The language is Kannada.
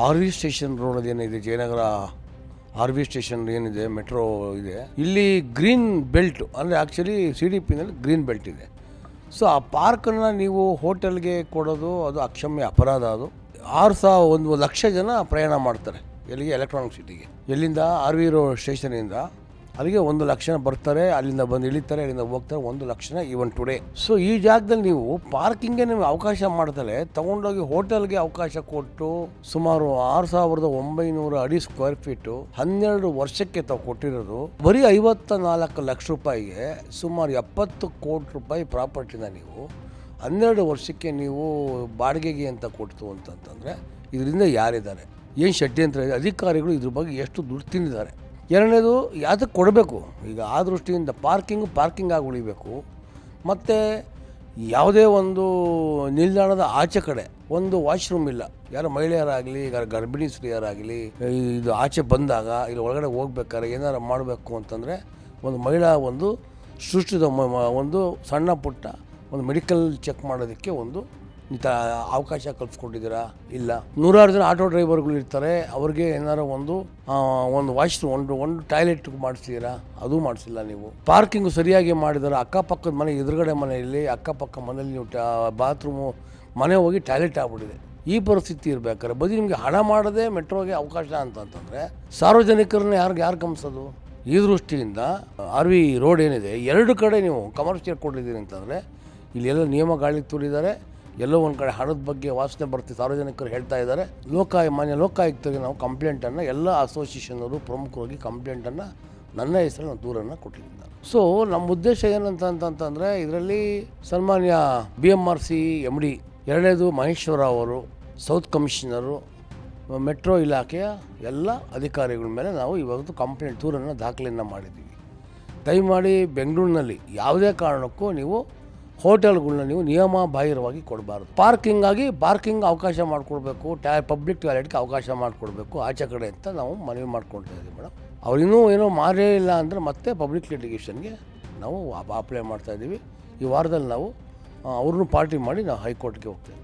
ಆರ್ ವಿ ಸ್ಟೇಷನ್ ರೋಡ್ ಏನಿದೆ, ಜಯನಗರ ಆರ್ ವಿ ಸ್ಟೇಷನ್ ಏನಿದೆ, ಮೆಟ್ರೋ ಇದೆ, ಇಲ್ಲಿ ಗ್ರೀನ್ ಬೆಲ್ಟ್ ಅಂದರೆ ಆ್ಯಕ್ಚುಲಿ ಸಿ ಡಿ ಪಿನಲ್ಲಿ ಗ್ರೀನ್ ಬೆಲ್ಟ್ ಇದೆ. ಸೊ ಆ ಪಾರ್ಕನ್ನು ನೀವು ಹೋಟೆಲ್ಗೆ ಕೊಡೋದು ಅದು ಅಕ್ಷಮ್ಯ ಅಪರಾಧ. ಅದು 1,00,000 ಜನ ಪ್ರಯಾಣ ಮಾಡ್ತಾರೆ ಎಲ್ಲಿಗೆ, ಎಲೆಕ್ಟ್ರಾನಿಕ್ ಸಿಟಿಗೆ. ಎಲ್ಲಿಂದ ಆರ್ ವಿ ರೋಡ್ ಸ್ಟೇಷನಿಂದ ಅಲ್ಲಿಗೆ 1,00,000 ಜನ ಬರ್ತಾರೆ, ಅಲ್ಲಿಂದ ಬಂದು ಇಳಿತಾರೆ, ಅಲ್ಲಿಂದ ಹೋಗ್ತಾರೆ. 1,00,000 ಜನ ಈವನ್ ಟುಡೇ. ಸೊ ಈ ಜಾಗದಲ್ಲಿ ನೀವು ಪಾರ್ಕಿಂಗ್ಗೆ ನೀವು ಅವಕಾಶ ಮಾಡ್ತಾರೆ, ತೊಗೊಂಡೋಗಿ ಹೋಟೆಲ್ಗೆ ಅವಕಾಶ ಕೊಟ್ಟು ಸುಮಾರು 6,900 ಅಡಿ ಸ್ಕ್ವೇರ್ ಫೀಟು 12 ವರ್ಷಕ್ಕೆ ತಾವು ಕೊಟ್ಟಿರೋದು. ಬರೀ 54 ಲಕ್ಷ ರೂಪಾಯಿಗೆ ಸುಮಾರು 70 ಕೋಟಿ ರೂಪಾಯಿ ಪ್ರಾಪರ್ಟಿನ ನೀವು 12 ವರ್ಷಕ್ಕೆ ನೀವು ಬಾಡಿಗೆಗೆ ಅಂತ ಕೊಡ್ತು ಅಂತಂತಂದರೆ ಇದರಿಂದ ಯಾರಿದ್ದಾರೆ, ಏನು ಷಡ್ಯಂತ್ರ ಇದೆ, ಅಧಿಕಾರಿಗಳು ಇದ್ರ ಬಗ್ಗೆ ಎಷ್ಟು ದುಡ್ಡು ತಿಂದಿದ್ದಾರೆ. ಎರಡನೇದು ಯಾತಕ್ಕೆ ಕೊಡಬೇಕು, ಈಗ ಆ ದೃಷ್ಟಿಯಿಂದ ಪಾರ್ಕಿಂಗ್ ಆಗಿ ಉಳಿಬೇಕು. ಮತ್ತು ಯಾವುದೇ ಒಂದು ನಿಲ್ದಾಣದ ಆಚೆ ಕಡೆ ಒಂದು ವಾಶ್ರೂಮ್ ಇಲ್ಲ. ಯಾರು ಮಹಿಳೆಯರಾಗಲಿ, ಗರ್ಭಿಣಿ ಸ್ತ್ರೀಯರಾಗಲಿ ಇದು ಆಚೆ ಬಂದಾಗ ಇಲ್ಲಿ ಒಳಗಡೆ ಹೋಗ್ಬೇಕಾದ್ರೆ ಏನಾರು ಮಾಡಬೇಕು ಅಂತಂದರೆ ಒಂದು ಮಹಿಳಾ ಒಂದು ಸೃಷ್ಟಿದ ಒಂದು ಸಣ್ಣ ಪುಟ್ಟ ಒಂದು ಮೆಡಿಕಲ್ ಚೆಕ್ ಮಾಡೋದಕ್ಕೆ ಒಂದು ಅವಕಾಶ ಕಲ್ಪಿಸ್ಕೊಟ್ಟಿದ್ದೀರಾ? ಇಲ್ಲ. 100 ಜನ ಆಟೋ ಡ್ರೈವರ್ಗಳು ಇರ್ತಾರೆ, ಅವ್ರಿಗೆ ಏನಾರು ಒಂದು ವಾಶ್ರೂಮ್ ಒಂದು ಟಾಯ್ಲೆಟ್ ಮಾಡಿಸಿದ್ದೀರಾ? ಅದೂ ಮಾಡಿಸಿಲ್ಲ ನೀವು. ಪಾರ್ಕಿಂಗು ಸರಿಯಾಗಿ ಮಾಡಿದಾರೆ, ಅಕ್ಕಪಕ್ಕದ ಮನೆ ಎದುರುಗಡೆ ಮನೆಯಲ್ಲಿ ಅಕ್ಕಪಕ್ಕ ಮನೇಲಿ ನೀವು ಬಾತ್ರೂಮು ಮನೆ ಹೋಗಿ ಟಾಯ್ಲೆಟ್ ಆಗ್ಬಿಟ್ಟಿದೆ. ಈ ಪರಿಸ್ಥಿತಿ ಇರಬೇಕಾದ್ರೆ ಬರೀ ನಿಮಗೆ ಹಣ ಮಾಡದೆ ಮೆಟ್ರೋಗೆ ಅವಕಾಶ ಅಂತಂತಂದರೆ ಸಾರ್ವಜನಿಕರನ್ನ ಯಾರು ಗಮನಿಸೋದು? ಈ ದೃಷ್ಟಿಯಿಂದ ಆರ್ ವಿ ರೋಡ್ ಏನಿದೆ 2 ಕಡೆ ನೀವು ಕಮರ್ಷಿಯಲ್ ಕೊಟ್ಟಿದ್ದೀರಿ ಅಂತಂದರೆ ಇಲ್ಲೆಲ್ಲ ನಿಯಮ ಗಾಳಿ ತೂರಿದ್ದಾರೆ. ಎಲ್ಲೋ ಒಂದು ಕಡೆ ಹಣದ ಬಗ್ಗೆ ವಾಸನೆ ಬರ್ತೀವಿ, ಸಾರ್ವಜನಿಕರು ಹೇಳ್ತಾ ಇದ್ದಾರೆ. ಮಾನ್ಯ ಲೋಕಾಯುಕ್ತರಿಗೆ ನಾವು ಕಂಪ್ಲೇಂಟನ್ನು ಎಲ್ಲ ಅಸೋಸಿಯೇಷನವರು ಪ್ರಮುಖವಾಗಿ ಕಂಪ್ಲೇಂಟನ್ನು ನನ್ನ ಹೆಸರಲ್ಲಿ ನಾವು ದೂರನ್ನು ಕೊಟ್ಟಿದ್ದಾರೆ. ಸೊ ನಮ್ಮ ಉದ್ದೇಶ ಏನಂತಂತಂದರೆ ಇದರಲ್ಲಿ ಸನ್ಮಾನ್ಯ BMRC MD, ಎರಡನೇದು ಮಹೇಶ್ವರ ಅವರು, ಸೌತ್ ಕಮಿಷನರು, ಮೆಟ್ರೋ ಇಲಾಖೆಯ ಎಲ್ಲ ಅಧಿಕಾರಿಗಳ ಮೇಲೆ ನಾವು ಇವತ್ತು ಕಂಪ್ಲೇಂಟ್ ದೂರನ್ನು ದಾಖಲೆಯನ್ನು ಮಾಡಿದ್ದೀವಿ. ದಯಮಾಡಿ ಬೆಂಗಳೂರಿನಲ್ಲಿ ಯಾವುದೇ ಕಾರಣಕ್ಕೂ ನೀವು ಹೋಟೆಲ್ಗಳನ್ನ ನೀವು ನಿಯಮ ಬಾಹಿರವಾಗಿ ಕೊಡಬಾರ್ದು. ಪಾರ್ಕಿಂಗ್ ಅವಕಾಶ ಮಾಡಿಕೊಡ್ಬೇಕು, ಪಬ್ಲಿಕ್ ಟಾಯ್ಲೆಟ್ಗೆ ಅವಕಾಶ ಮಾಡಿಕೊಡ್ಬೇಕು ಆಚೆ ಕಡೆ ಅಂತ ನಾವು ಮನವಿ ಮಾಡ್ಕೊಳ್ತಾ ಇದ್ದೀವಿ ಮೇಡಮ್. ಅವ್ರಿನ್ನೂ ಏನೋ ಮಾಡೇ ಇಲ್ಲ ಅಂದರೆ ಮತ್ತೆ ಪಬ್ಲಿಕ್ ಲಿಟಿಗೇಷನ್ಗೆ ನಾವು ಅಪ್ಲೈ ಮಾಡ್ತಾಯಿದ್ದೀವಿ. ಈ ವಾರದಲ್ಲಿ ನಾವು ಅವ್ರನ್ನೂ ಪಾರ್ಟಿ ಮಾಡಿ ನಾವು ಹೈಕೋರ್ಟ್ಗೆ ಹೋಗ್ತೇವೆ.